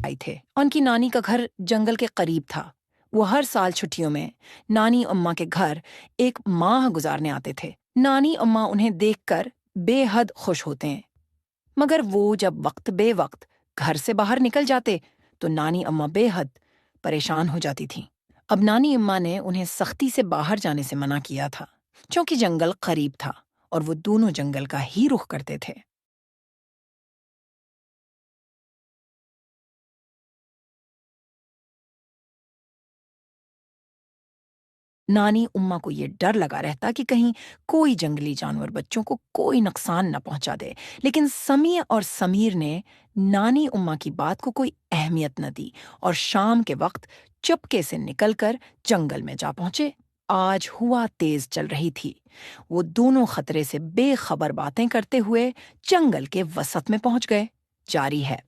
आए थे। उनकी नानी का घर जंगल के करीब था। वो हर साल छुट्टियों में नानी अम्मा के घर एक माह गुजारने आते थे। नानी अम्मा उन्हें देखकर बेहद खुश होते हैं, मगर वो जब वक्त बेवक्त घर से बाहर निकल जाते तो नानी अम्मा बेहद परेशान हो जाती थीं। अब नानी अम्मा ने उन्हें सख्ती से बाहर जाने से मना किया था, क्योंकि जंगल करीब था और वो दोनों जंगल का ही रुख करते थे। नानी उम्मा को ये डर लगा रहता कि कहीं कोई जंगली जानवर बच्चों को कोई नुकसान न पहुंचा दे। लेकिन समी और समीर ने नानी उम्मा की बात को कोई अहमियत न दी और शाम के वक्त चुपके से निकलकर जंगल में जा पहुंचे। आज हुआ तेज चल रही थी। वो दोनों खतरे से बेखबर बातें करते हुए जंगल के वसत में पहुंच गए। जारी है।